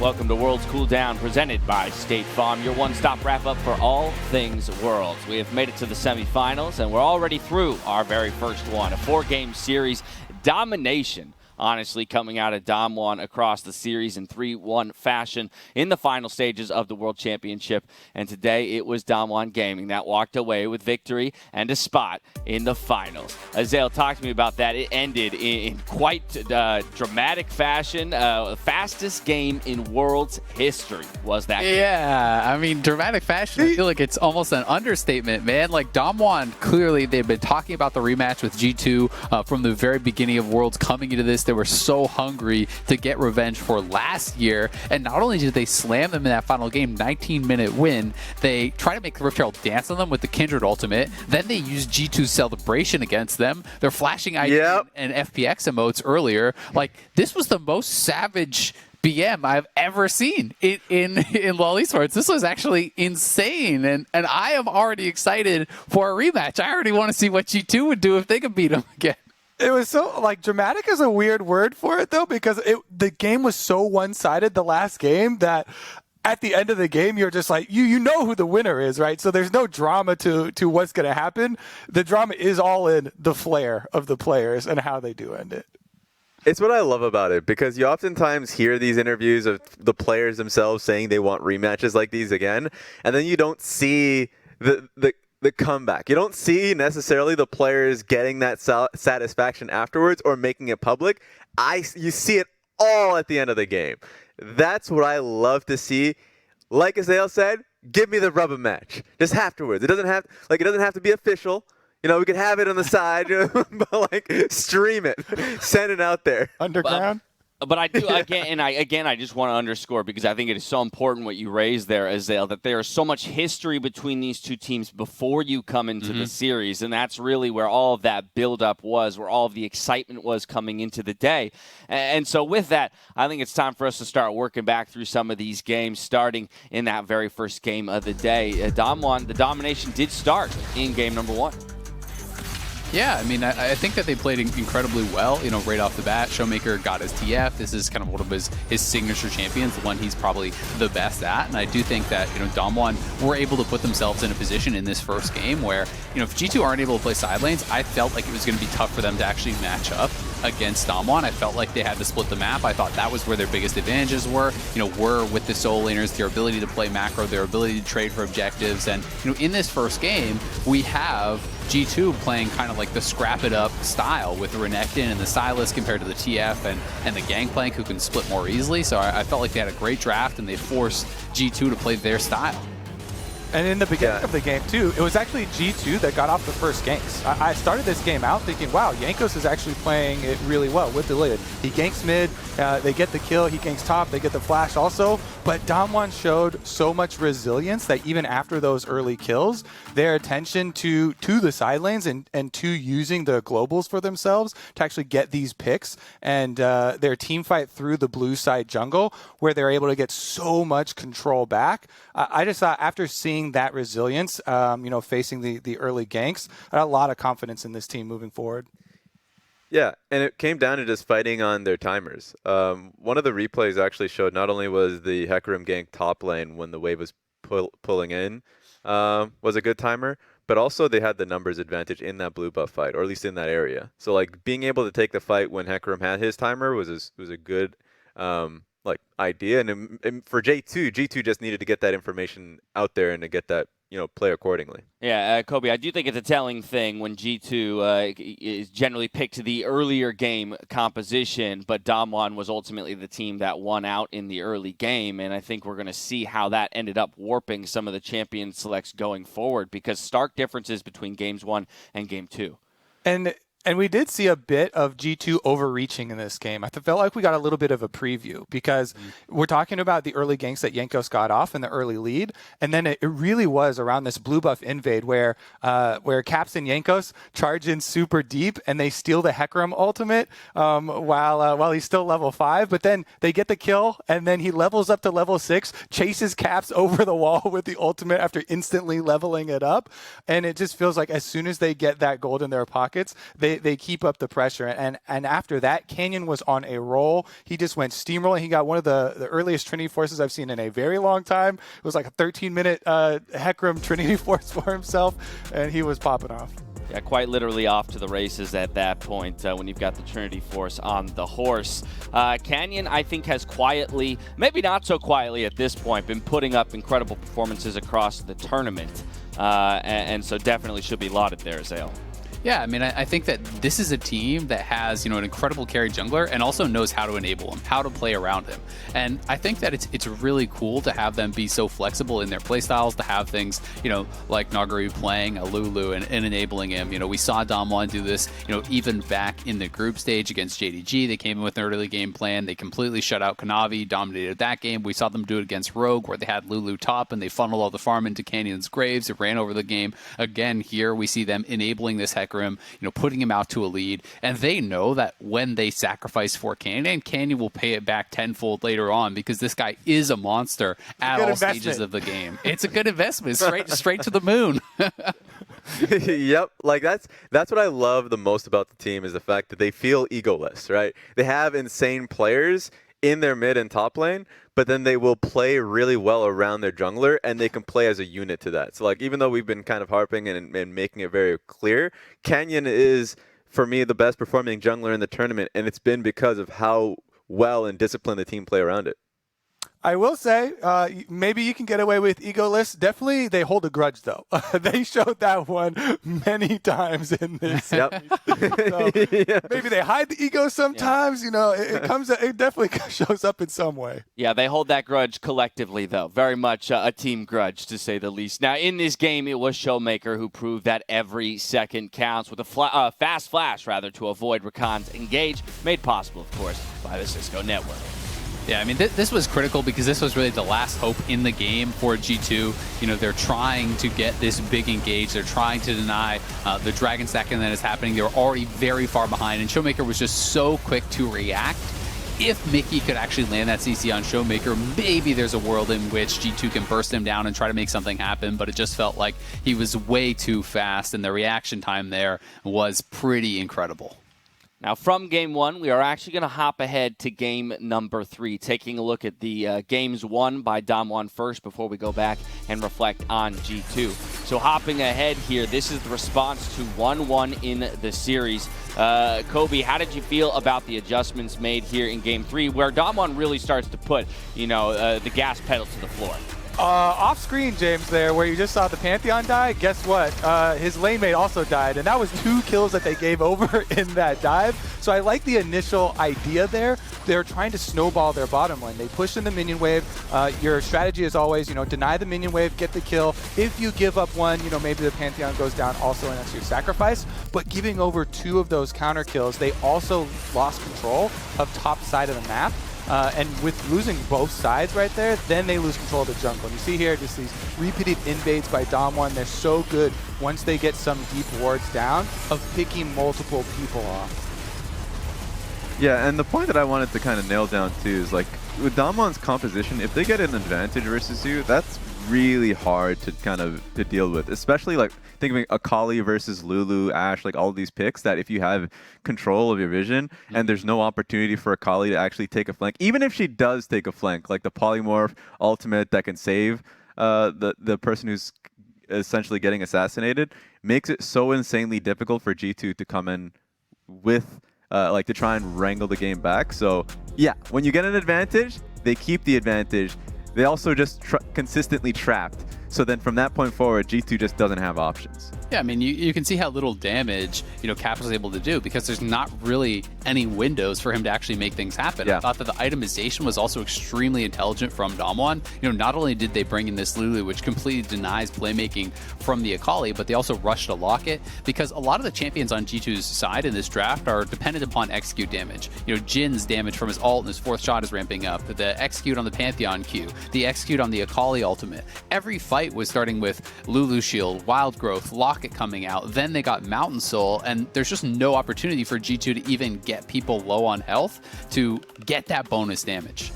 Welcome to Worlds Cooldown, presented by State Farm, your one-stop wrap-up for all things Worlds. We have made it to the semifinals, and we're already through our very first one, a 4-game series domination. Honestly, coming out of Damwon across the series in 3-1 fashion in the final stages of the World Championship. And today it was Damwon Gaming that walked away with victory and a spot in the finals. Azael, talk to me about that. It ended in quite dramatic fashion. Fastest game in Worlds history was that game. Yeah, I mean, dramatic fashion, I feel like it's almost an understatement, man. Like, Damwon, clearly they've been talking about the rematch with G2 from the very beginning of Worlds coming into this. They were so hungry to get revenge for last year, and not only did they slam them in that final game, 19-minute win, they try to make the Rift Herald dance on them with the Kindred ultimate. Then they used G2's celebration against them. They're flashing ID and FPX emotes earlier. Like, this was the most savage BM I've ever seen in LoL Esports. This was actually insane, and I am already excited for a rematch. I already want to see what G2 would do if they could beat them again. It was so, like, dramatic is a weird word for it, though, because the game was so one-sided the last game that at the end of the game, you're just like, you know who the winner is, right? So there's no drama to what's going to happen. The drama is all in the flair of the players and how they do end it. It's what I love about it, because you oftentimes hear these interviews of the players themselves saying they want rematches like these again, and then you don't see the comeback. You don't see necessarily the players getting that satisfaction afterwards or making it public. You see it all at the end of the game. That's what I love to see. Like Azael said, give me the rubber match just afterwards. It doesn't have to be official. You know, we could have it on the side, but like stream it, send it out there. Underground. But I do, I just want to underscore, because I think it is so important what you raised there, Azael, that there is so much history between these two teams before you come into the series, and that's really where all of that build-up was, where all of the excitement was coming into the day. And so with that, I think it's time for us to start working back through some of these games, starting in that very first game of the day. Damwon, the domination did start in game number 1. Yeah, I mean, I think that they played incredibly well, you know, right off the bat. Showmaker got his TF. This is kind of one of his signature champions, the one he's probably the best at. And I do think that, you know, Damwon were able to put themselves in a position in this first game where, you know, if G2 aren't able to play side lanes, I felt like it was going to be tough for them to actually match up against Damwon. I felt like they had to split the map. I thought that was where their biggest advantages were, were with the solo laners, their ability to play macro, their ability to trade for objectives. And, you know, in this first game, we have G2 playing kind of like the scrap it up style with the Renekton and the Sylas compared to the TF and the Gangplank, who can split more easily. So I felt like they had a great draft, and they forced G2 to play their style. And in the beginning of the game, too, it was actually G2 that got off the first ganks. I started this game out thinking, wow, Jankos is actually playing it really well with the lid. He ganks mid, they get the kill, he ganks top, they get the flash also. But Damwon showed so much resilience that even after those early kills, their attention to the side lanes and to using the globals for themselves to actually get these picks, and their team fight through the blue side jungle, where they're able to get so much control back. I just thought, after seeing that resilience, facing the early ganks, I had a lot of confidence in this team moving forward. Yeah, and it came down to just fighting on their timers. One of the replays actually showed not only was the Hecarim gank top lane when the wave was pulling in was a good timer, but also they had the numbers advantage in that blue buff fight, or at least in that area. So like being able to take the fight when Hecarim had his timer was a good idea. And for G2 just needed to get that information out there and to get that, play accordingly. Yeah, Kobe, I do think it's a telling thing when G2 is generally picked to the earlier game composition, but Damwon was ultimately the team that won out in the early game, and I think we're going to see how that ended up warping some of the champion selects going forward, because stark differences between games 1 and game 2. And we did see a bit of G2 overreaching in this game. I felt like we got a little bit of a preview, because we're talking about the early ganks that Jankos got off in the early lead. And then it really was around this blue buff invade where Caps and Jankos charge in super deep and they steal the Hecarim ultimate while he's still level 5. But then they get the kill, and then he levels up to level 6, chases Caps over the wall with the ultimate after instantly leveling it up. And it just feels like as soon as they get that gold in their pockets, they they keep up the pressure. And after that, Canyon was on a roll. He just went steamrolling. He got one of the earliest Trinity Forces I've seen in a very long time. It was like a 13-minute Hecarim Trinity Force for himself, and he was popping off. Yeah, quite literally off to the races at that point when you've got the Trinity Force on the horse. Canyon, I think, has quietly, maybe not so quietly at this point, been putting up incredible performances across the tournament. And so definitely should be lauded there, Zale. Yeah, I mean, I think that this is a team that has, an incredible carry jungler and also knows how to enable him, how to play around him. And I think that it's really cool to have them be so flexible in their playstyles, to have things, like Nagaru playing a Lulu and enabling him. We saw Damwon do this, even back in the group stage against JDG. They came in with an early game plan. They completely shut out Kanavi, dominated that game. We saw them do it against Rogue, where they had Lulu top and they funneled all the farm into Canyon's graves. It ran over the game. Again, here we see them enabling this Hecarim, putting him out to a lead, and they know that when they sacrifice for Canyon will pay it back tenfold later on, because this guy is a monster at all stages of the game. It's a good investment, straight to the moon. Yep, like that's what I love the most about the team, is the fact that they feel egoless, right? They have insane players in their mid and top lane, but then they will play really well around their jungler, and they can play as a unit to that. So, like, even though we've been kind of harping and making it very clear, Canyon is, for me, the best performing jungler in the tournament, and it's been because of how well and disciplined the team play around it. I will say, maybe you can get away with egoless. Definitely, they hold a grudge, though. They showed that one many times in this. Yep. So maybe they hide the ego sometimes. Yeah. It definitely shows up in some way. Yeah, they hold that grudge collectively, though. Very much a team grudge, to say the least. Now, in this game, it was Showmaker who proved that every second counts with a fast flash, to avoid Rakan's engage, made possible, of course, by the Cisco network. Yeah, I mean, this was critical because this was really the last hope in the game for G2. They're trying to get this big engage. They're trying to deny the Dragon stacking that is happening. They were already very far behind, and Showmaker was just so quick to react. If Mickey could actually land that CC on Showmaker, maybe there's a world in which G2 can burst him down and try to make something happen, but it just felt like he was way too fast, and the reaction time there was pretty incredible. Now, from Game 1, we are actually going to hop ahead to Game number 3, taking a look at the games won by Damwon first before we go back and reflect on G2. So hopping ahead here, this is the response to 1-1 in the series. Kobe, how did you feel about the adjustments made here in Game 3, where Damwon really starts to put, the gas pedal to the floor? Off screen, James, there, where you just saw the Pantheon die, guess what? His lane mate also died, and that was 2 kills that they gave over in that dive. So I like the initial idea there. They're trying to snowball their bottom lane. They push in the minion wave. Your strategy is always, deny the minion wave, get the kill. If you give up one, maybe the Pantheon goes down also, and that's your sacrifice. But giving over 2 of those counter kills, they also lost control of top side of the map. And with losing both sides right there, then they lose control of the jungle. And you see here just these repeated invades by Damwon. They're so good once they get some deep wards down of picking multiple people off. Yeah, and the point that I wanted to kind of nail down too is, like, with Damwon's composition, if they get an advantage versus you, that's really hard to deal with, especially like thinking Akali versus Lulu, Ashe, like all these picks that if you have control of your vision and there's no opportunity for Akali to actually take a flank, even if she does take a flank, like the polymorph ultimate that can save the person who's essentially getting assassinated, makes it so insanely difficult for G2 to come in with to try and wrangle the game back. So yeah, when you get an advantage, they keep the advantage. They also just consistently trapped. So then from that point forward, G2 just doesn't have options. Yeah, I mean, you can see how little damage, Cap was able to do because there's not really any windows for him to actually make things happen. Yeah. I thought that the itemization was also extremely intelligent from Damwon. Not only did they bring in this Lulu, which completely denies playmaking from the Akali, but they also rushed to lock it because a lot of the champions on G2's side in this draft are dependent upon execute damage. Jin's damage from his ult and his 4th shot is ramping up. The execute on the Pantheon Q, the execute on the Akali ultimate. Every fight was starting with Lulu shield, wild growth, Locket coming out, then they got Mountain Soul, and there's just no opportunity for G2 to even get people low on health to get that bonus damage.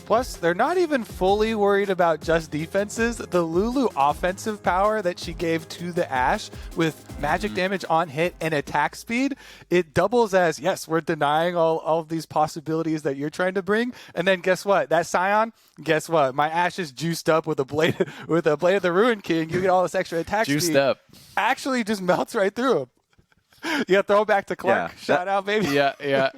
Plus, they're not even fully worried about just defenses. The Lulu offensive power that she gave to the Ashe with magic damage on hit and attack speed, it doubles as, yes, we're denying all of these possibilities that you're trying to bring. And then guess what? That Scion, guess what? My Ashe is juiced up with a blade of the Ruin King. You get all this extra attack speed. Juiced up. Actually just melts right through him. Yeah, throw it back to Clark. Yeah, Shout out, baby. Yeah.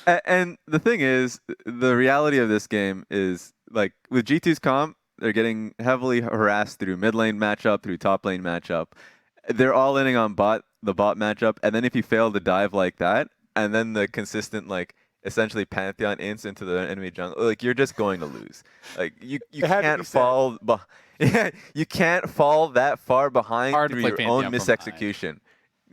And the thing is, the reality of this game is, like, with G2's comp, they're getting heavily harassed through mid lane matchup, through top lane matchup. They're all inning on the bot matchup, and then if you fail to dive like that, and then the consistent, like, essentially Pantheon ints into the enemy jungle, like, you're just going to lose. Like, you can't fall... Yeah, you can't fall that far behind through your own misexecution.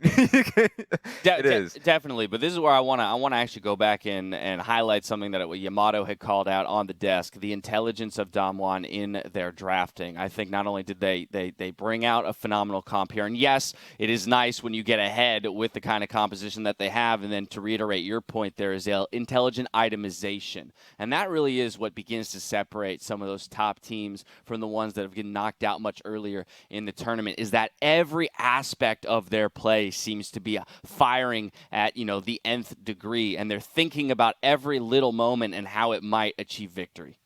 It is definitely, but this is where I want to actually go back in and highlight something that Yamato had called out on the desk: the intelligence of Damwon in their drafting. I think not only did they bring out a phenomenal comp here, and yes, it is nice when you get ahead with the kind of composition that they have, and then to reiterate your point, there is intelligent itemization, and that really is what begins to separate some of those top teams from the ones that have been knocked out much earlier in the tournament. Is that every aspect of their play seems to be firing at, the nth degree, and they're thinking about every little moment and how it might achieve victory.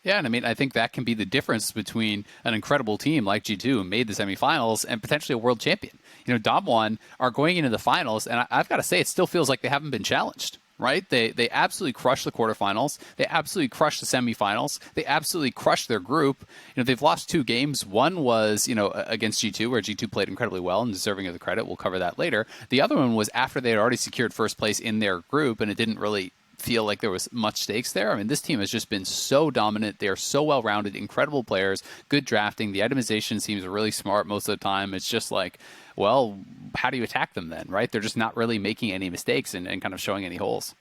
Yeah, and I mean, I think that can be the difference between an incredible team like G2 who made the semifinals and potentially a world champion. Damwon are going into the finals, and I've got to say, it still feels like they haven't been challenged. Right? They absolutely crushed the quarterfinals. They absolutely crushed the semifinals. They absolutely crushed their group. They've lost 2 games. One was, against G2, where G2 played incredibly well and deserving of the credit. We'll cover that later. The other one was after they had already secured first place in their group, and it didn't really feel like there was much stakes there. I mean, this team has just been so dominant. They are so well-rounded, incredible players, good drafting. The itemization seems really smart most of the time. It's just like, well, how do you attack them then, right? They're just not really making any mistakes and kind of showing any holes.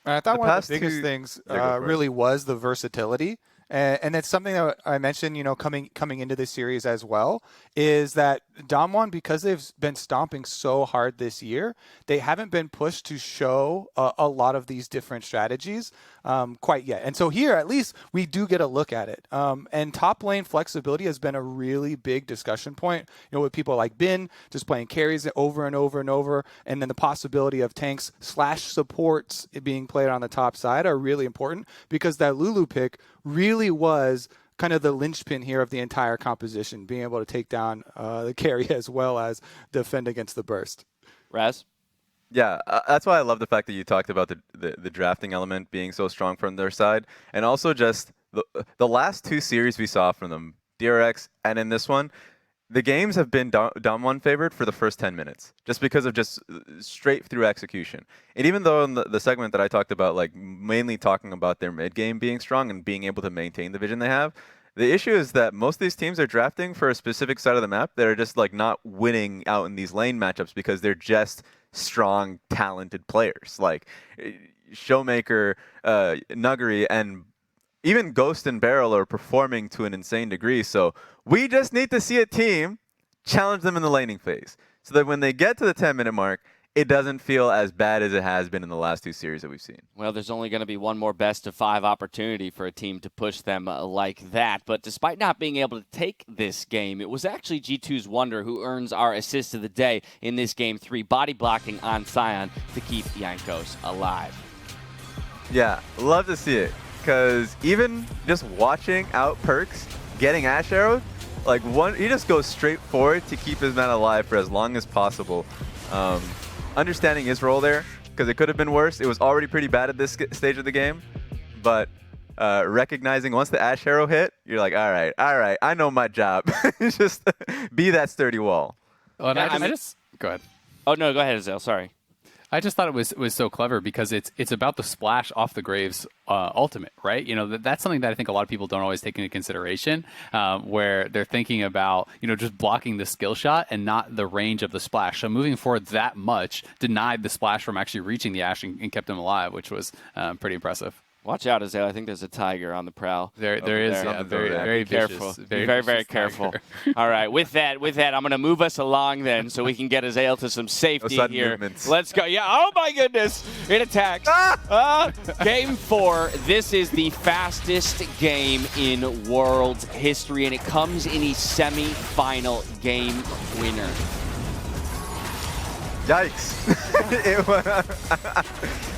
I thought one of the biggest things really was the versatility. And it's something that I mentioned, coming into this series as well, is that Damwon, because they've been stomping so hard this year, they haven't been pushed to show a lot of these different strategies quite yet. And so here, at least, we do get a look at it. And top lane flexibility has been a really big discussion point, with people like Bin just playing carries over and over and over, and then the possibility of tanks / supports being played on the top side are really important, because that Lulu pick really was kind of the linchpin here of the entire composition, being able to take down the carry as well as defend against the burst. Raz? Yeah, that's why I love the fact that you talked about the drafting element being so strong from their side, and also just the last 2 series we saw from them, DRX and in this one, the games have been Damwon favored for the first 10 minutes, just because of just straight through execution. And even though in the segment that I talked about, like mainly talking about their mid game being strong and being able to maintain the vision they have, the issue is that most of these teams are drafting for a specific side of the map that are just like not winning out in these lane matchups because they're just strong, talented players. Like Showmaker, Nuggery, and even Ghost and Barrel are performing to an insane degree. So we just need to see a team challenge them in the laning phase, so that when they get to the 10-minute mark, it doesn't feel as bad as it has been in the last 2 series that we've seen. Well, there's only going to be one more best-of-5 opportunity for a team to push them like that. But despite not being able to take this game, it was actually G2's Wonder who earns our assist of the day in this Game 3, body blocking on Scion to keep Jankos alive. Yeah, love to see it, because even just watching out Perks getting Ashe arrowed, like he just goes straight forward to keep his man alive for as long as possible. Understanding his role there, because it could have been worse. It was already pretty bad at this stage of the game, but recognizing once the Ashe arrow hit, you're like, all right, I know my job. Just be that sturdy wall. Well, go ahead. Oh, no, go ahead, Azale. Sorry. I just thought it was so clever because it's about the splash off the Graves ultimate, right? That's something that I think a lot of people don't always take into consideration, where they're thinking about, just blocking the skill shot and not the range of the splash. So moving forward that much denied the splash from actually reaching the Ashe and kept him alive, which was pretty impressive. Watch out, Azale. I think there's a tiger on the prowl. There is. Yeah, very careful. vicious. Be very careful. All right. With that, I'm going to move us along then, so we can get Azale to some safety here. Movements. Let's go. Yeah. Oh my goodness! It attacks. Game 4. This is the fastest game in Worlds history, and it comes in a semi-final game winner. Yikes.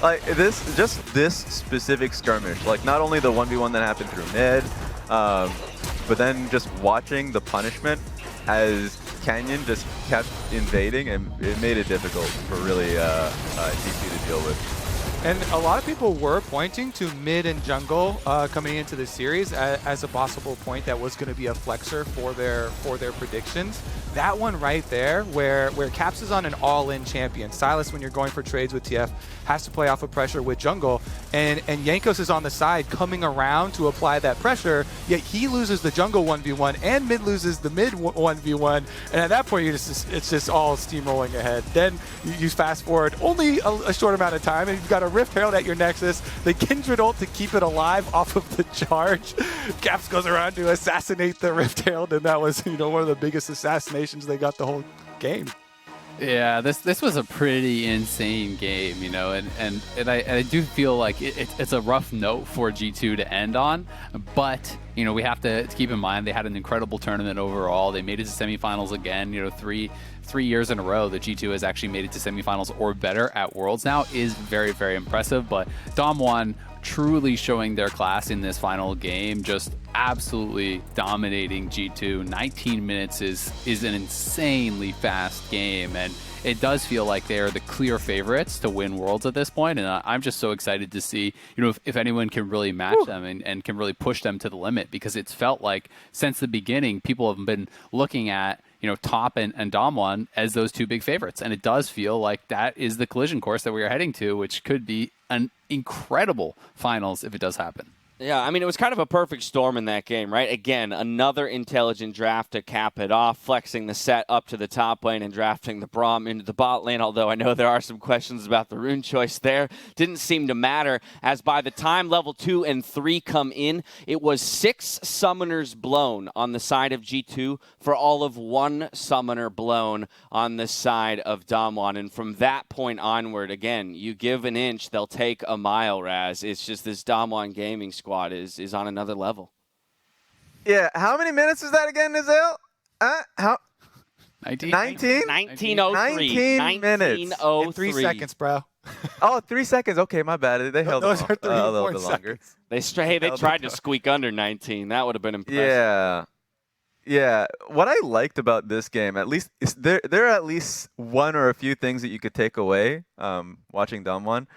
Like this specific skirmish, like not only the 1v1 that happened through mid, but then just watching the punishment as Canyon just kept invading, and it made it difficult for really G2 to deal with. And a lot of people were pointing to mid and jungle coming into the series as a possible point that was going to be a FLICKR for their predictions. That one right there, where Caps is on an all-in champion. Silas, when you're going for trades with TF, has to play off of pressure with jungle, and Jankos is on the side coming around to apply that pressure, yet he loses the jungle 1v1 and mid loses the mid 1v1, and at that point it's just all steamrolling ahead. Then you fast forward only a short amount of time, and you've got a Rift Herald at your Nexus, the Kindred ult to keep it alive off of the charge. Caps goes around to assassinate the Rift Herald, and that was one of the biggest assassinations they got the whole game. Yeah, this was a pretty insane game, and I do feel like it's a rough note for G2 to end on, but we have to keep in mind they had an incredible tournament overall. They made it to semifinals again. Three years in a row that G2 has actually made it to semifinals or better at Worlds now is very, very impressive. But Dom1 truly showing their class in this final game, just absolutely dominating G2. 19 minutes is an insanely fast game, and it does feel like they are the clear favorites to win Worlds at this point, and I'm just so excited to see if anyone can really match them and can really push them to the limit, because it's felt like since the beginning people have been looking at Top and Dom1 as those two big favorites, and it does feel like that is the collision course that we are heading to, which could be an incredible finals if it does happen. Yeah, I mean, it was kind of a perfect storm in that game, right? Again, another intelligent draft to cap it off, flexing the set up to the top lane and drafting the Braum into the bot lane, although I know there are some questions about the rune choice there. Didn't seem to matter, as by the time level 2 and 3 come in, it was 6 summoners blown on the side of G2 for all of 1 summoner blown on the side of Dom1. And from that point onward, again, you give an inch, they'll take a mile, Raz. It's just this Dom1 gaming squad is on another level. Yeah, how many minutes is that again, Azale? How? 19? 19:03 minutes. In 3 seconds, bro. Oh, 3 seconds. Okay, my bad. They held Those on are 3 a little more bit longer. seconds. They tried to squeak under 19. That would have been impressive. Yeah. What I liked about this game, at least, is there are at least one or a few things that you could take away watching Dom1.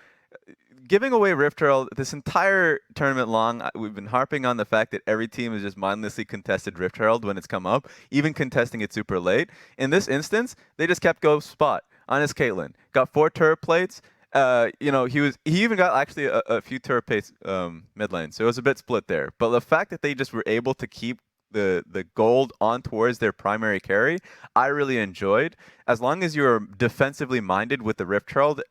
Giving away Rift Herald this entire tournament long, we've been harping on the fact that every team has just mindlessly contested Rift Herald when it's come up, even contesting it super late. In this instance, they just kept go spot on his Caitlyn. Got 4 turret plates. He even got actually a few turret plates mid lane, so it was a bit split there. But the fact that they just were able to keep the gold on towards their primary carry, I really enjoyed. As long as you're defensively minded with the Rift Herald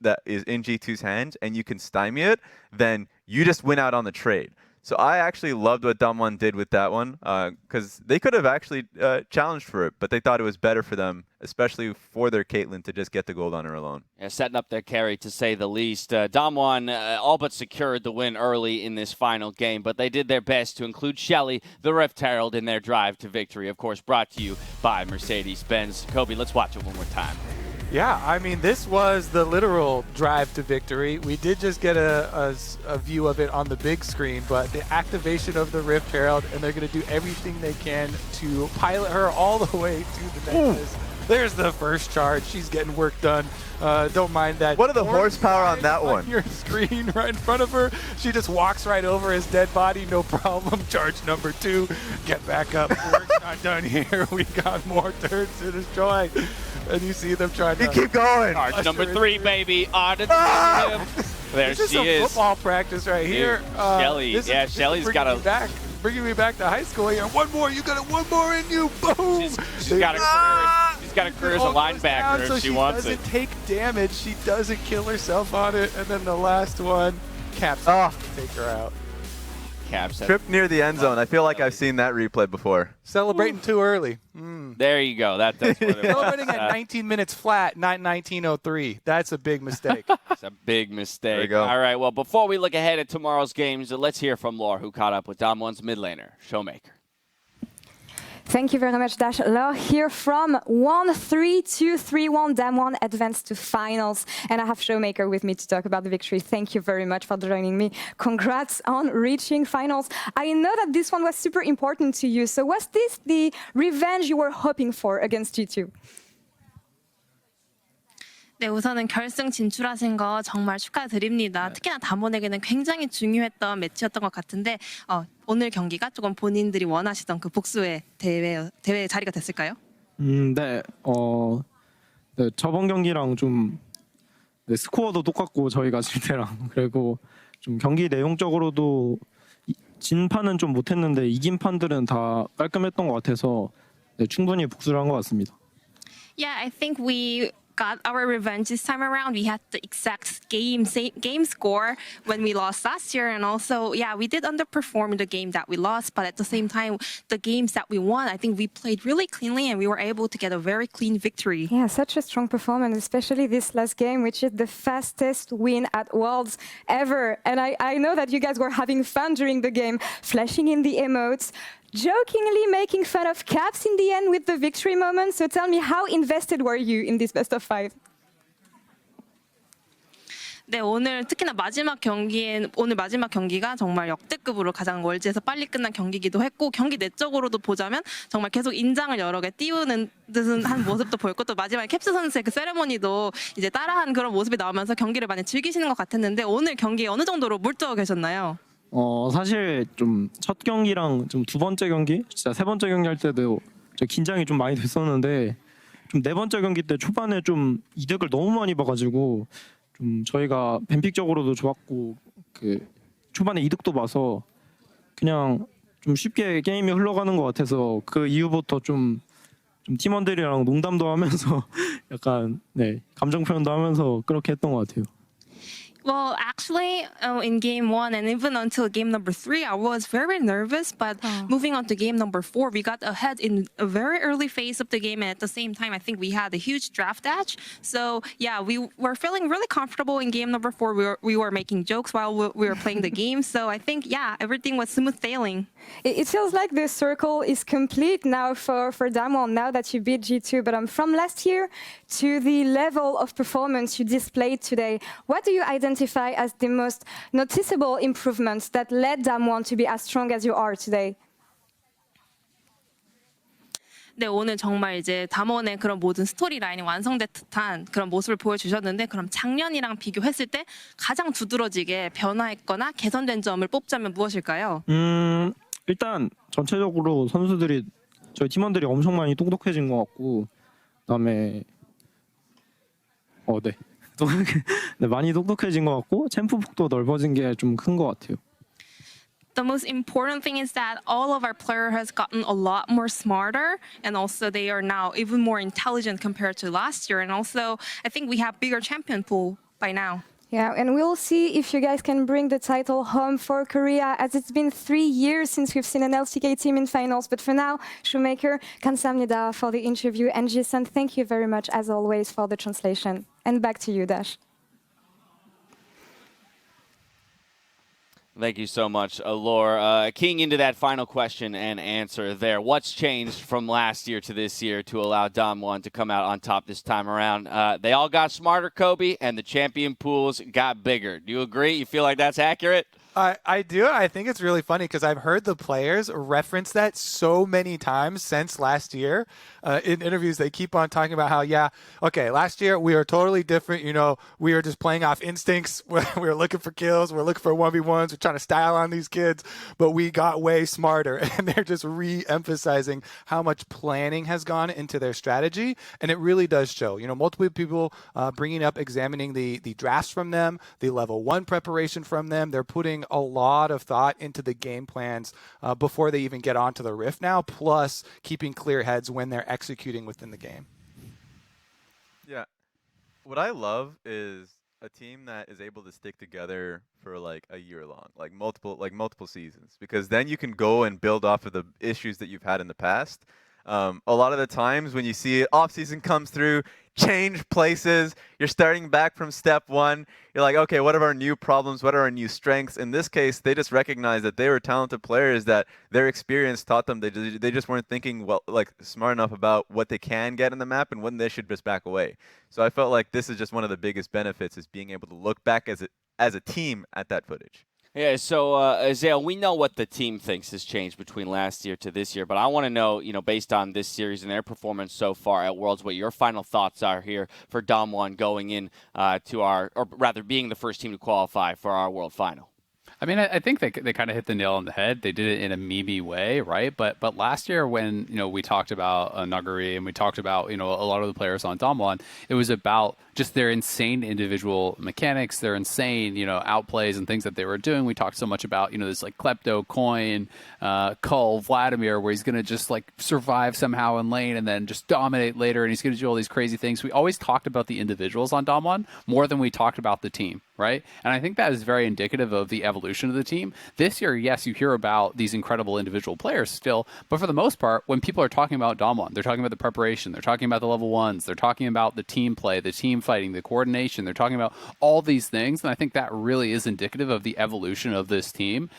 that is in G2's hands and you can stymie it, then you just win out on the trade. So I actually loved what Dom1 did with that one, because they could have actually challenged for it, but they thought it was better for them, especially for their Caitlyn, to just get the gold on her alone. Yeah, setting up their carry, to say the least. Dom1 all but secured the win early in this final game, but they did their best to include Shelly, the Rift Herald, in their drive to victory. Of course, brought to you by Mercedes-Benz. Kobe, let's watch it one more time. Yeah, I mean, this was the literal drive to victory. We did just get a view of it on the big screen, but the activation of the Rift Herald, and they're going to do everything they can to pilot her all the way to the Nexus. There's the first charge. She's getting work done. Don't mind that. What are the horsepower on that one? On your screen right in front of her. She just walks right over his dead body, no problem. Charge number 2. Get back up. Work's not done here. We got more turns to destroy. And you see them trying to keep going. Charge number 3, baby. On to there this she is. is. Football practice right here. Shelly. Yeah, Shelly's got a. Bringing me back to high school here. One more. You got it. One more in you. Boom. She's got a career as a linebacker if she wants it. She doesn't take damage. She doesn't kill herself on it. And then the last one. Caps take her out. Caps. Trip near the end zone. I feel like I've seen that replay before. Celebrating too early. There you go. That's what it was. Celebrating at 19 minutes flat, not 19:03. That's a big mistake. It's a big mistake. There you go. All right, well, before we look ahead at tomorrow's games, let's hear from Laura, who caught up with Dam1's mid laner, Showmaker. Thank you very much, Dash. Laura here from 1-3 to 3-1. Dam1 advanced to finals. And I have Showmaker with me to talk about the victory. Thank you very much for joining me. Congrats on reaching finals. I know that this one was super important to you. So was this the revenge you were hoping for against G2? 네, 우선은 결승 진출하신 거 정말 축하드립니다. 특히나 담원에게는 굉장히 중요했던 매치였던 것 같은데 오늘 경기가 조금 본인들이 원하시던 그 복수의 대회 자리가 됐을까요? 네, 네, 저번 경기랑 좀 네, 스코어도 똑같고 저희가 질 때랑 그리고 좀 경기 내용적으로도 진 판은 좀 못했는데 이긴 판들은 다 깔끔했던 것 같아서 네, 충분히 복수를 한 것 같습니다. Yeah, I think we got our revenge this time around. We had the exact game score when we lost last year, and also, yeah, we did underperform in the game that we lost, but at the same time, the games that we won, I think we played really cleanly, and we were able to get a very clean victory. Yeah, such a strong performance, especially this last game, which is the fastest win at Worlds ever. And I know that you guys were having fun during the game, flashing in the emotes, jokingly making fun of Caps in the end with the victory moment. So tell me, how invested were you in this best of 5? 네, 오늘 특히나 오늘 마지막 경기가 정말 역대급으로 가장 월즈에서 빨리 끝난 경기이기도 했고 경기 내적으로도 보자면 정말 계속 인장을 여러 개 띄우는 듯한 한 모습도 보였고 또 마지막에 캡스 선수의 그 세레모니도 이제 따라한 그런 모습이 나오면서 경기를 많이 즐기시는 것 같았는데 오늘 경기에 어느 정도로 몰두하고 계셨나요? 사실 좀 첫 경기랑 좀 두 번째 경기, 진짜 세 번째 경기 할 때도 긴장이 좀 많이 됐었는데 좀 네 번째 경기 때 초반에 좀 이득을 너무 많이 봐가지고 좀 저희가 뱀픽적으로도 좋았고 그 초반에 이득도 봐서 그냥 좀 쉽게 게임이 흘러가는 것 같아서 그 이후부터 좀 팀원들이랑 농담도 하면서 약간 네 감정 표현도 하면서 그렇게 했던 것 같아요. Well, actually, in game 1 and even until game number 3, I was very nervous. But moving on to game number 4, we got ahead in a very early phase of the game. And at the same time, I think we had a huge draft dash. So, yeah, we were feeling really comfortable in game number 4. We were making jokes while we were playing the game. So I think, yeah, everything was smooth sailing. It feels like the circle is complete now for Dam1, now that you beat G2. But from last year to the level of performance you displayed today, what do you identify as the most noticeable improvements that led Dam1 to be as strong as you are today? 네, 오늘 정말 이제 담원의 그런 모든 스토리 라인이 완성된 듯한 그런 모습을 보여주셨는데 그럼 작년이랑 비교했을 때 가장 두드러지게 변화했거나 개선된 점을 뽑자면 무엇일까요? 일단 전체적으로 선수들이 저희 팀원들이 엄청 많이 똑똑해진 것 같고 그다음에 네, 많이 똑똑해진 것 같고 챔프 폭도 넓어진 게 좀 큰 것 같아요. The most important thing is that all of our player has gotten a lot more smarter, and also they are now even more intelligent compared to last year. And also, I think we have bigger champion pool by now. Yeah, and we'll see if you guys can bring the title home for Korea, as it's been 3 years since we've seen an LCK team in finals. But for now, Showmaker, 감사합니다 for the interview, and Jason, thank you very much, as always, for the translation. And back to you, Dash. Thank you so much, Laura. Keying into that final question and answer there, what's changed from last year to this year to allow Dam1 to come out on top this time around? They all got smarter, Kobe, and the champion pools got bigger. Do you agree? You feel like that's accurate? I do. I think it's really funny because I've heard the players reference that so many times since last year. In interviews, they keep on talking about how, yeah, okay, last year we were totally different. You know, we were just playing off instincts. We were looking for kills. We're looking for 1v1s. We're trying to style on these kids, but we got way smarter. And they're just re-emphasizing how much planning has gone into their strategy. And it really does show. You know, multiple people bringing up, examining the drafts from them, the level 1 preparation from them. They're putting a lot of thought into the game plans before they even get onto the Rift now, plus keeping clear heads when they're executing within the game. Yeah. What I love is a team that is able to stick together for like a year long, like multiple seasons, because then you can go and build off of the issues that you've had in the past. A lot of the times when you see off season comes through, change places, you're starting back from step one. You're like, okay, what are our new problems? What are our new strengths? In this case, they just recognize that they were talented players, that their experience taught them they just weren't thinking well, like smart enough about what they can get in the map and when they should just back away. So I felt like this is just one of the biggest benefits, is being able to look back as a team at that footage. Yeah, so Isaiah, we know what the team thinks has changed between last year to this year, but I want to know, based on this series and their performance so far at Worlds, what your final thoughts are here for Damwon going in to or rather being the first team to qualify for our World Final. I mean, I think they kind of hit the nail on the head. They did it in a meme way, right? But last year when, we talked about Nagari and we talked about, a lot of the players on Damwon, it was about just their insane individual mechanics, their insane, outplays and things that they were doing. We talked so much about, this like Klepto, Coin, Cull, Vladimir, where he's going to just like survive somehow in lane and then just dominate later, and he's going to do all these crazy things. We always talked about the individuals on Damwon more than we talked about the team, right? And I think that is very indicative of the evolution of the team. This year, yes, you hear about these incredible individual players still, but for the most part, when people are talking about Damwon, they're talking about the preparation, they're talking about the level ones, they're talking about the team play, the team fighting, the coordination, they're talking about all these things, and I think that really is indicative of the evolution of this team.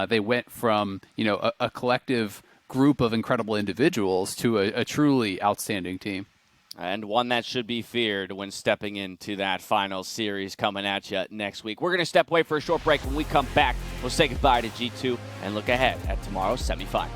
They went from, a collective group of incredible individuals to a truly outstanding team. And one that should be feared when stepping into that final series coming at you next week. We're going to step away for a short break. When we come back, we'll say goodbye to G2 and look ahead at tomorrow's semifinal.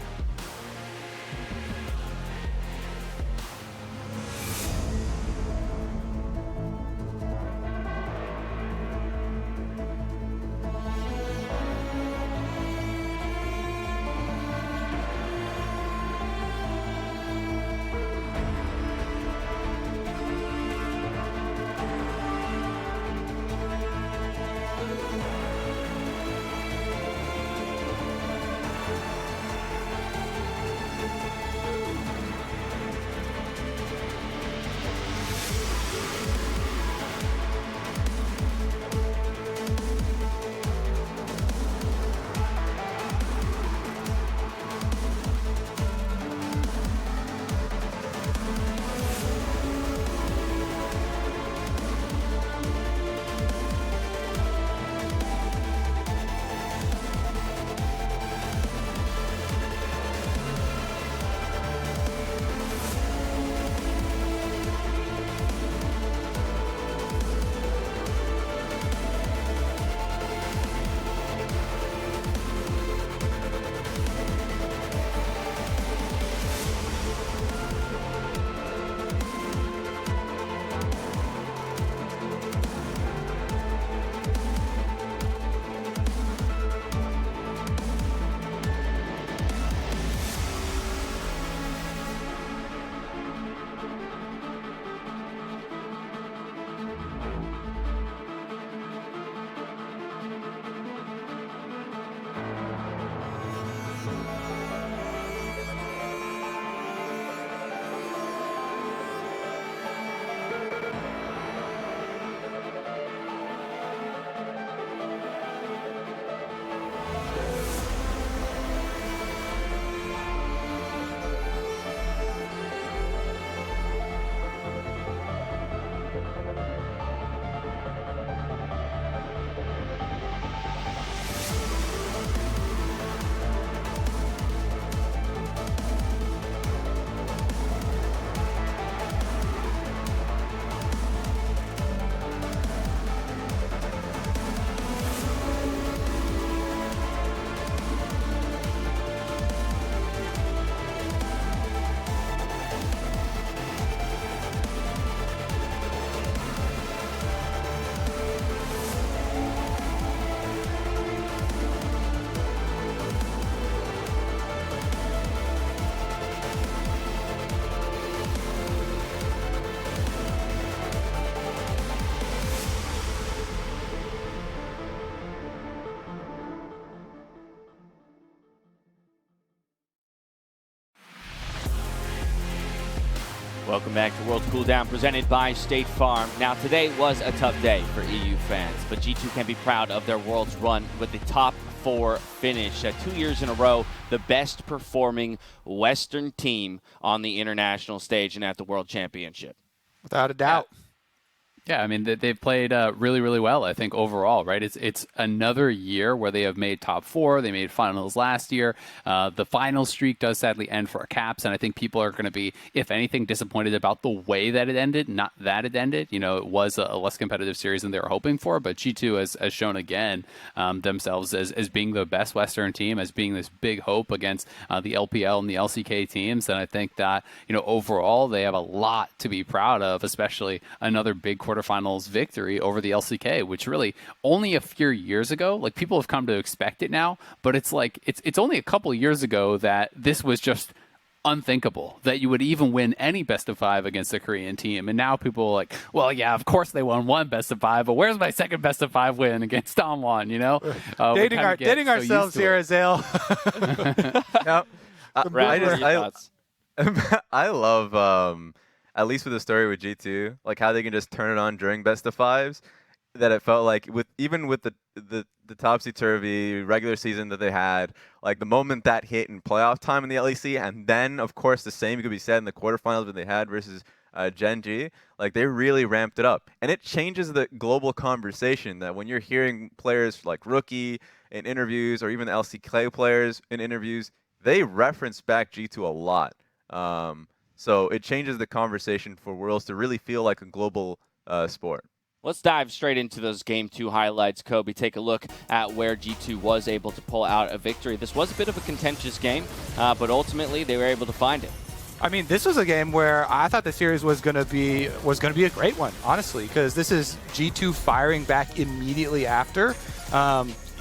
Welcome back to Worlds Cooldown, presented by State Farm. Now, today was a tough day for EU fans, but G2 can be proud of their Worlds run with the top 4 finish. 2 years in a row, the best performing Western team on the international stage and at the World Championship. Without a doubt. Yeah, I mean, they've played really, really well, I think, overall, right? It's another year where they have made top 4. They made finals last year. The final streak does sadly end for Caps, and I think people are going to be, if anything, disappointed about the way that it ended, not that it ended. You know, it was a less competitive series than they were hoping for, but G2 has shown again themselves as being the best Western team, as being this big hope against the LPL and the LCK teams, and I think that, you know, overall, they have a lot to be proud of, especially another big quarterfinals victory over the LCK, which really only a few years ago, like, people have come to expect it now, but it's like it's only a couple years ago that this was just unthinkable that you would even win any best of 5 against a Korean team. And now people are like, well, yeah, of course they won one best of 5, but where's my second best of 5 win against Damwon, you know? Dating ourselves here, Azale. Yep. I love at least with the story with G2, like how they can just turn it on during best of 5s, that it felt like even with the topsy-turvy regular season that they had, like the moment that hit in playoff time in the LEC, and then of course the same could be said in the quarterfinals that they had versus Gen G, like they really ramped it up. And it changes the global conversation that when you're hearing players like Rookie in interviews, or even the LCK players in interviews, they reference back G2 a lot. So it changes the conversation for Worlds to really feel like a global sport. Let's dive straight into those Game 2 highlights, Kobe. Take a look at where G2 was able to pull out a victory. This was a bit of a contentious game, but ultimately they were able to find it. I mean, this was a game where I thought the series was going to be a great one, honestly, because this is G2 firing back immediately after.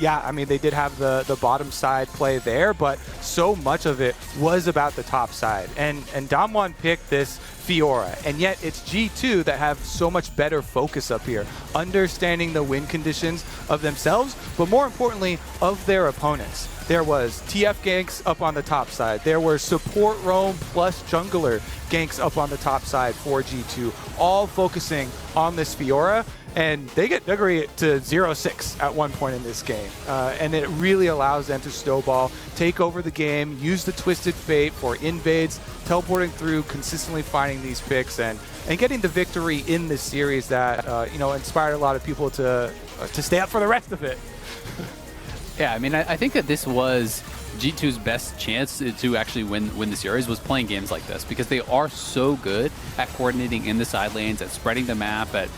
Yeah, I mean, they did have the bottom side play there, but so much of it was about the top side. And Damwon picked this Fiora, and yet it's G2 that have so much better focus up here, understanding the win conditions of themselves, but more importantly, of their opponents. There was TF ganks up on the top side. There were support roam plus jungler ganks up on the top side for G2, all focusing on this Fiora. And they get Duggery to 0-6 at one point in this game. And it really allows them to snowball, take over the game, use the Twisted Fate for invades, teleporting through, consistently finding these picks, and getting the victory in this series that inspired a lot of people to stay up for the rest of it. Yeah, I mean, I think that this was G2's best chance to actually win the series, was playing games like this, because they are so good at coordinating in the side lanes, at spreading the map, at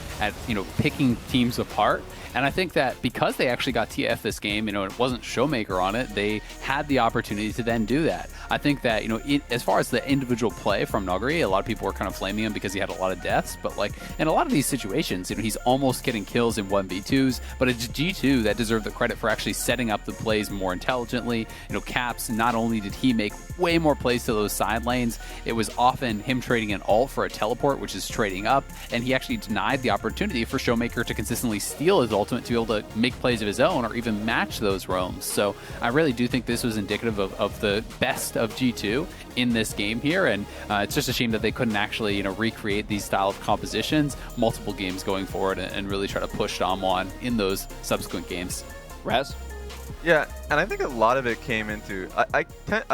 picking teams apart. And I think that because they actually got TF this game, it wasn't Showmaker on it, they had the opportunity to then do that. I think that, as far as the individual play from Noguri, a lot of people were kind of flaming him because he had a lot of deaths, but like in a lot of these situations, he's almost getting kills in 1v2s, but it's G2 that deserve the credit for actually setting up the plays more intelligently. Caps, not only did he make way more plays to those side lanes, it was often him trading an ult for a teleport, which is trading up, and he actually denied the opportunity for Showmaker to consistently steal his ultimate to be able to make plays of his own or even match those roams. So I really do think this was indicative of the best of G2 in this game here, and it's just a shame that they couldn't actually recreate these style of compositions multiple games going forward and really try to push Damwon in those subsequent games. Raz? Yeah, and I think a lot of it came into I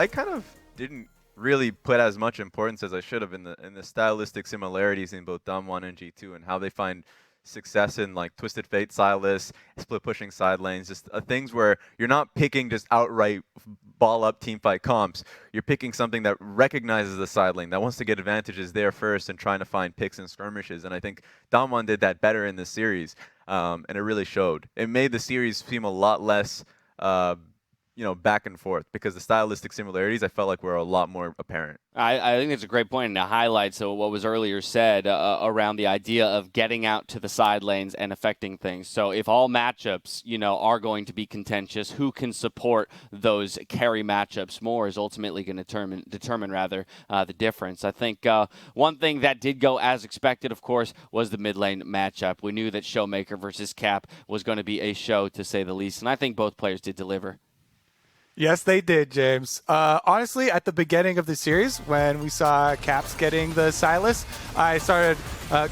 kind of didn't really put as much importance as I should have in the stylistic similarities in both Damwon and G2 and how they find success in like Twisted Fate side lists, split pushing side lanes, just things where you're not picking just outright ball up team fight comps. You're picking something that recognizes the side lane, that wants to get advantages there first and trying to find picks and skirmishes. And I think Damwon did that better in this series, and it really showed. It made the series seem a lot less back and forth, because the stylistic similarities I felt like were a lot more apparent. I think it's a great point, and it highlights what was earlier said around the idea of getting out to the side lanes and affecting things. So if all matchups, are going to be contentious, who can support those carry matchups more is ultimately going to determine the difference. I think one thing that did go as expected, of course, was the mid lane matchup. We knew that Showmaker versus Cap was going to be a show, to say the least, and I think both players did deliver. Yes, they did, James. Honestly, at the beginning of the series, when we saw Caps getting the Silas, I started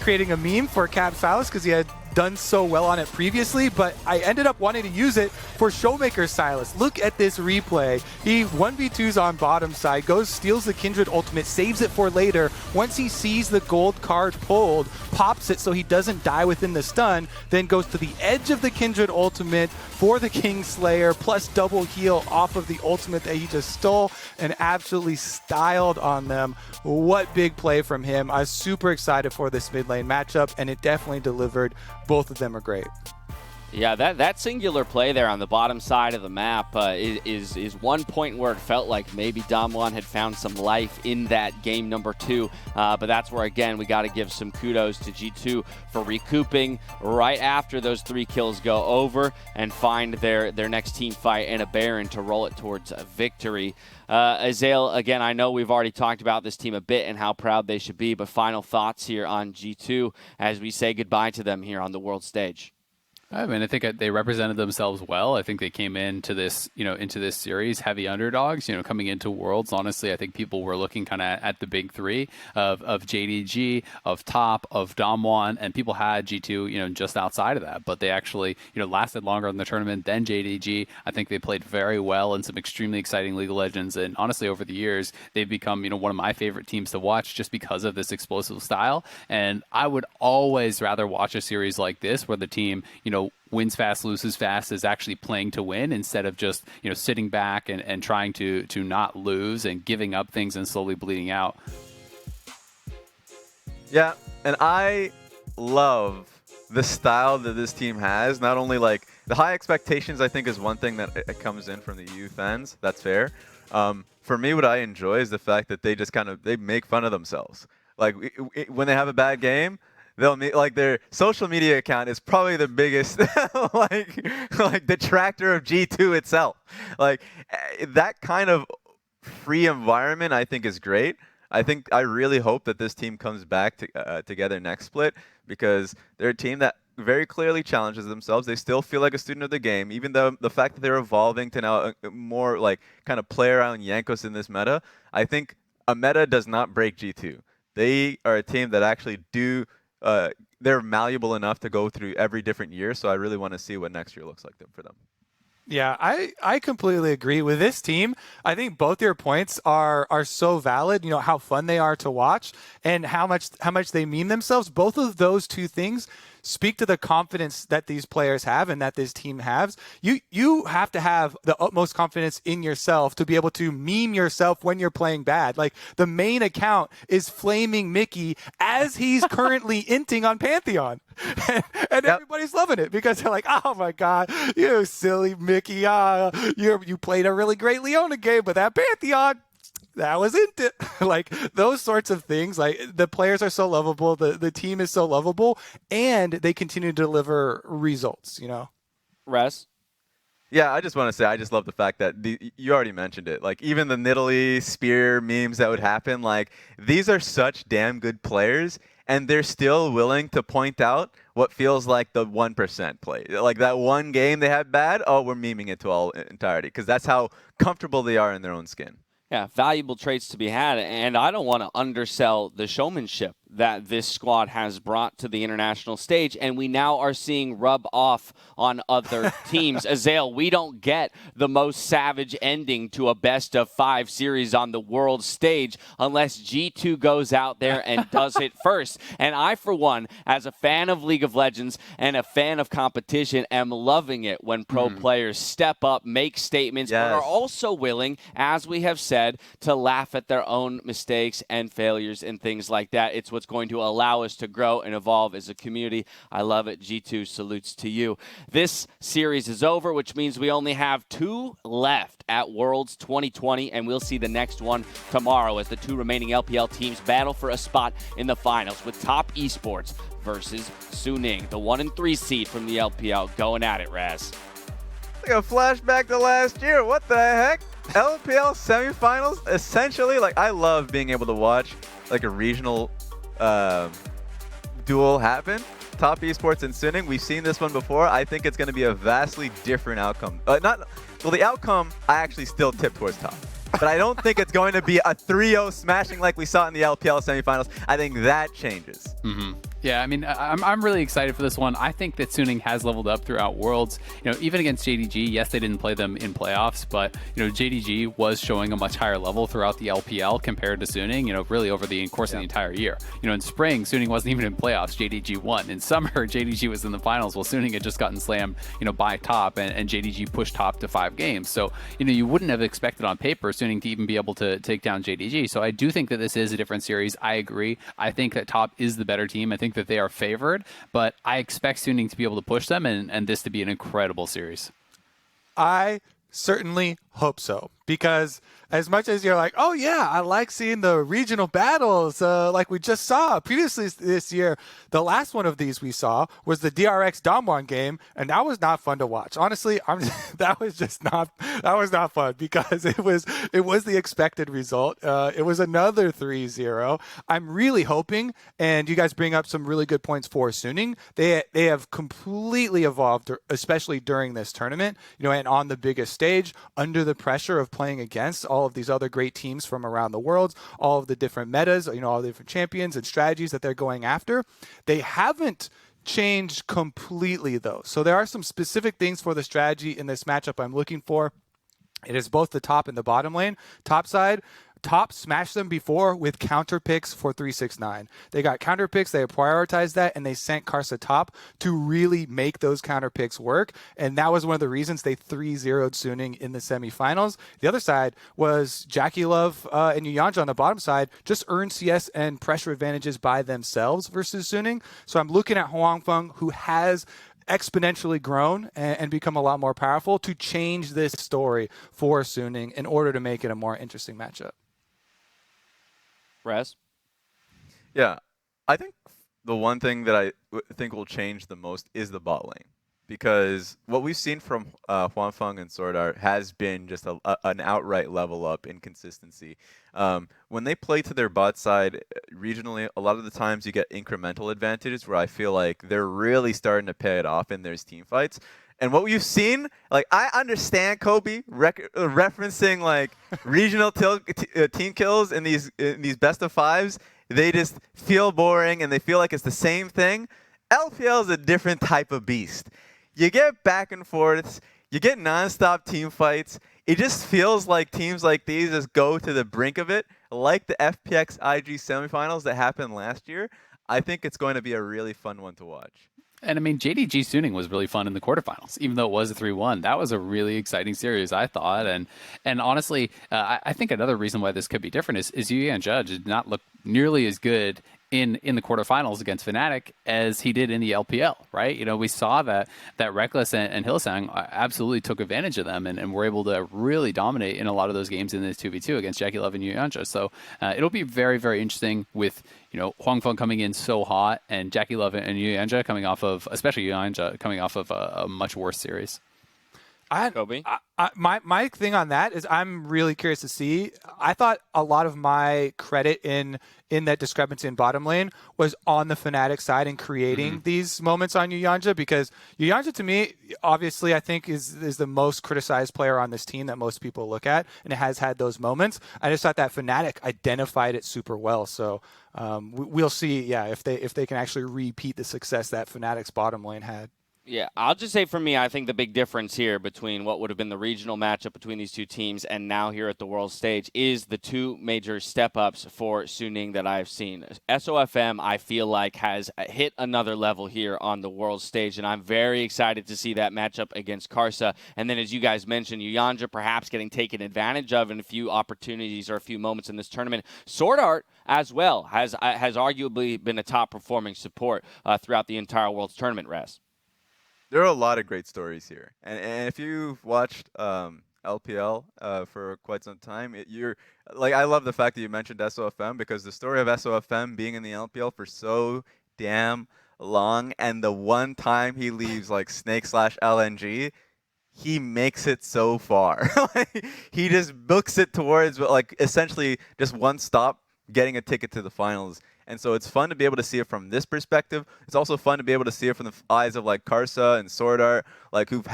creating a meme for Caps Silas because he had done so well on it previously, but I ended up wanting to use it for Showmaker's Silas. Look at this replay. He 1v2s on bottom side, goes, steals the Kindred ultimate, saves it for later. Once he sees the gold card pulled, pops it so he doesn't die within the stun, then goes to the edge of the Kindred ultimate for the Kingslayer, plus double heal off of the ultimate that he just stole and absolutely styled on them. What big play from him. I was super excited for this mid lane matchup, and it definitely delivered. Both of them are great. Yeah, that singular play there on the bottom side of the map is one point where it felt like maybe Damwon had found some life in that game number 2. But that's where, again, we got to give some kudos to G2 for recouping right after those 3 kills go over and find their next team fight in a Baron to roll it towards a victory. Azael, again, I know we've already talked about this team a bit and how proud they should be, but final thoughts here on G2 as we say goodbye to them here on the world stage. I mean, I think they represented themselves well. I think they came into this, into this series heavy underdogs. Coming into Worlds, honestly, I think people were looking kind of at the big 3 of JDG, of Top, of Damwon, and people had G2, just outside of that. But they actually, lasted longer in the tournament than JDG. I think they played very well in some extremely exciting League of Legends, and honestly, over the years, they've become, one of my favorite teams to watch just because of this explosive style. And I would always rather watch a series like this where the team, wins fast, loses fast, is actually playing to win instead of just, sitting back and trying to not lose and giving up things and slowly bleeding out. Yeah, and I love the style that this team has. Not only like the high expectations, I think is one thing that it comes in from the EU fans. That's fair. For me, what I enjoy is the fact that they just they make fun of themselves. Like when they have a bad game, they'll like their social media account is probably the biggest like detractor of G2 itself. Like that kind of free environment I think is great. I really hope that this team comes back together next split, because they're a team that very clearly challenges themselves. They still feel like a student of the game, even though the fact that they're evolving to now more like kind of play around Jankos in this meta. I think a meta does not break G2. They are a team that actually they're malleable enough to go through every different year, so I really want to see what next year looks like for them. Yeah, I completely agree with this team. I think both your points are so valid. How fun they are to watch and how much they mean themselves. Both of those two things speak to the confidence that these players have and that this team has. You have to have the utmost confidence in yourself to be able to meme yourself when you're playing bad. Like the main account is flaming Mickey as he's currently inting on Pantheon. And everybody's loving it because they're like, oh my God, you silly Mickey. You played a really great Leona game, but that Pantheon, that was it. Like those sorts of things. Like the players are so lovable, the team is so lovable, and they continue to deliver results. Res? Yeah, I just want to say I just love the fact that you already mentioned it. Like even the Nidalee spear memes that would happen. Like these are such damn good players, and they're still willing to point out what feels like the 1% play. Like that one game they had bad. Oh, we're memeing it to all entirety because that's how comfortable they are in their own skin. Yeah, valuable traits to be had, and I don't want to undersell the showmanship that this squad has brought to the international stage, and we now are seeing rub off on other teams. Azael, we don't get the most savage ending to a best-of-5 series on the world stage unless G2 goes out there and does it first. And I, for one, as a fan of League of Legends and a fan of competition, am loving it when pro players step up, make statements, but are also willing, as we have said, to laugh at their own mistakes and failures and things like that. It's what's going to allow us to grow and evolve as a community. I love it. G2 salutes to you. This series is over, which means we only have 2 left at Worlds 2020, and we'll see the next one tomorrow as the 2 remaining LPL teams battle for a spot in the finals with Top Esports versus Suning, the 1 and 3 seed from the LPL, going at it, Raz. Like a flashback to last year. What the heck? LPL semifinals? Essentially, like I love being able to watch like a regional duel happen. Top Esports and Suning. We've seen this one before. I think it's going to be a vastly different outcome. The outcome, I actually still tip towards Top. But I don't think it's going to be a 3-0 smashing like we saw in the LPL semifinals. I think that changes. Yeah, I mean, I'm really excited for this one. I think that Suning has leveled up throughout Worlds. Even against JDG, yes, they didn't play them in playoffs, but, JDG was showing a much higher level throughout the LPL compared to Suning, really over the course of the entire year. In spring, Suning wasn't even in playoffs. JDG won. In summer, JDG was in the finals. Well, Suning had just gotten slammed, by Top, and JDG pushed Top to 5 games. So, you wouldn't have expected on paper Suning to even be able to take down JDG. So I do think that this is a different series. I agree. I think that Top is the better team. I think that they are favored, but I expect Suning to be able to push them and this to be an incredible series. I certainly hope so, because as much as you're like, oh yeah, I like seeing the regional battles like we just saw previously this year, the last one of these we saw was the DRX Damwon game, and that was not fun to watch. Honestly, that was not fun because it was the expected result. It was another 3-0. I'm really hoping, and you guys bring up some really good points for Suning. They have completely evolved, especially during this tournament, and on the biggest stage, under the pressure of playing against all of these other great teams from around the world, all of the different metas, all the different champions and strategies that they're going after. They haven't changed completely, though. So there are some specific things for the strategy in this matchup I'm looking for. It is both the top and the bottom lane. Top side, Top smashed them before with counter picks for 369. They got counter picks, they prioritized that, and they sent Karsa top to really make those counter picks work. And that was one of the reasons they 3-0'd Suning in the semifinals. The other side was Jackie Love and Yuyanja on the bottom side just earned CS and pressure advantages by themselves versus Suning. So I'm looking at Hwangfeng, who has exponentially grown and become a lot more powerful, to change this story for Suning in order to make it a more interesting matchup. Rez? Yeah, I think the one thing that I think will change the most is the bot lane. Because what we've seen from Hwangfeng and Sword Art has been just an outright level up in consistency. When they play to their bot side regionally, a lot of the times you get incremental advantages where I feel like they're really starting to pay it off in their team fights. And what we've seen, like, I understand Kobe referencing like regional team kills in these best of fives. They just feel boring and they feel like it's the same thing. LPL is a different type of beast. You get back and forths, you get non-stop team fights. It just feels like teams like these just go to the brink of it, like the FPX IG semifinals that happened last year. I think it's going to be a really fun one to watch. And I mean, JDG Suning was really fun in the quarterfinals, even though it was a 3-1. That was a really exciting series, I thought. And honestly, I think another reason why this could be different is Yuyanja did not look nearly as good in the quarterfinals against Fnatic as he did in the LPL, right? You know, we saw that Reckless and Hillsang absolutely took advantage of them and were able to really dominate in a lot of those games in this 2v2 against Jackie Love and Yuyanja. So it'll be very, very interesting with, you know, Hwangfeng coming in so hot and Jackie Love and Yuyanja coming off of, especially Yuyanja, coming off of a much worse series. My thing on that is I'm really curious to see. I thought a lot of my credit in that discrepancy in bottom lane was on the Fnatic side and creating these moments on Yuyanja, because Yuyanja, to me, obviously, I think is the most criticized player on this team that most people look at, and it has had those moments. I just thought that Fnatic identified it super well. So we'll see, if they can actually repeat the success that Fnatic's bottom lane had. Yeah, I'll just say for me, I think the big difference here between what would have been the regional matchup between these two teams and now here at the world stage is the two major step-ups for Suning that I've seen. SOFM, I feel like, has hit another level here on the world stage, and I'm very excited to see that matchup against Karsa. And then, as you guys mentioned, Yuyanja perhaps getting taken advantage of in a few opportunities or a few moments in this tournament. Sword Art, as well, has arguably been a top-performing support throughout the entire Worlds tournament, Rez. There are a lot of great stories here, and if you've watched LPL for quite some time, you're like, I love the fact that you mentioned SOFM, because the story of SOFM being in the LPL for so damn long, and the one time he leaves like Snake/LNG, he makes it so far. He just books it towards like essentially just one stop, getting a ticket to the finals. And so it's fun to be able to see it from this perspective. It's also fun to be able to see it from the eyes of like Karsa and Sword Art, like who've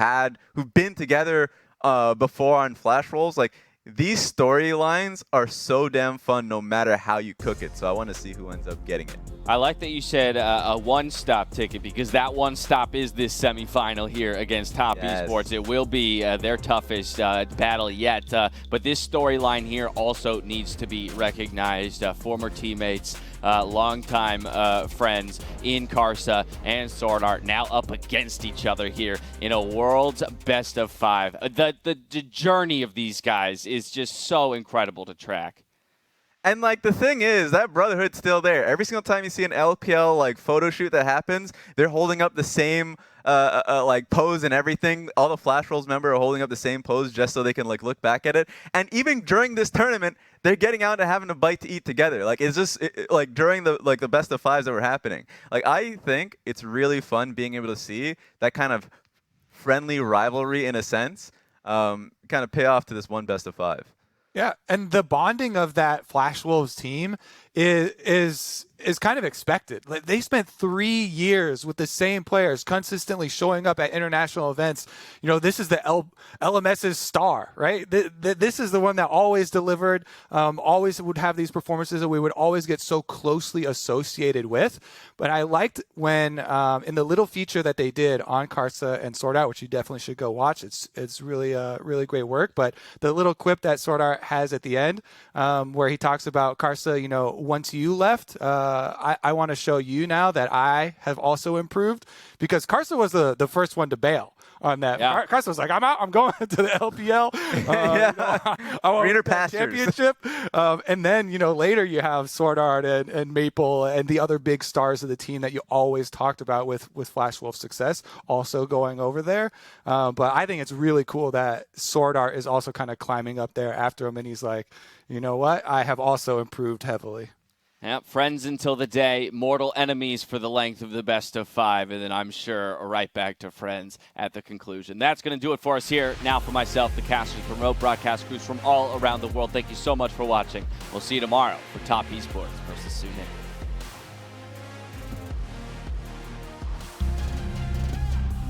been together before on Flash Rolls. Like these storylines are so damn fun no matter how you cook it. So I want to see who ends up getting it. I like that you said a one-stop ticket, because that one stop is this semifinal here against Top Esports. It will be their toughest battle yet, but this storyline here also needs to be recognized. Former teammates, longtime friends in Karsa and Sword Art now up against each other here in a Worlds Best of 5. The journey of these guys is just so incredible to track. And like the thing is, that brotherhood's still there. Every single time you see an LPL like photo shoot that happens, they're holding up the same like pose and everything. All the Flash Rolls members are holding up the same pose just so they can like look back at it. And even during this tournament, they're getting out and having a bite to eat together. Like it's just like during the best of fives that were happening. Like I think it's really fun being able to see that kind of friendly rivalry in a sense, kind of pay off to this one best of 5. Yeah, and the bonding of that Flash Wolves team is kind of expected. Like, they spent 3 years with the same players consistently showing up at international events. You know, this is the LMS's star, right? This is the one that always delivered, always would have these performances that we would always get so closely associated with. But I liked when in the little feature that they did on Karsa and Sword Art, which you definitely should go watch. It's really really great work. But the little quip that Sword Art has at the end, where he talks about Karsa, you know, once you left, I want to show you now that I have also improved, because Karsa was the first one to bail on that. Yeah. Karsa was like, I'm out. I'm going to the LPL. I want greener that pastures. championship. And then, you know, later you have Sword Art and Maple and the other big stars of the team that you always talked about with Flash Wolf's success also going over there. But I think it's really cool that Sword Art is also kind of climbing up there after him, and he's like, you know what? I have also improved heavily. Yep, friends until the day, mortal enemies for the length of the best of 5, and then I'm sure right back to friends at the conclusion. That's going to do it for us here. Now for myself, the casters, remote broadcast crews from all around the world, thank you so much for watching. We'll see you tomorrow for Top Esports versus Sunin.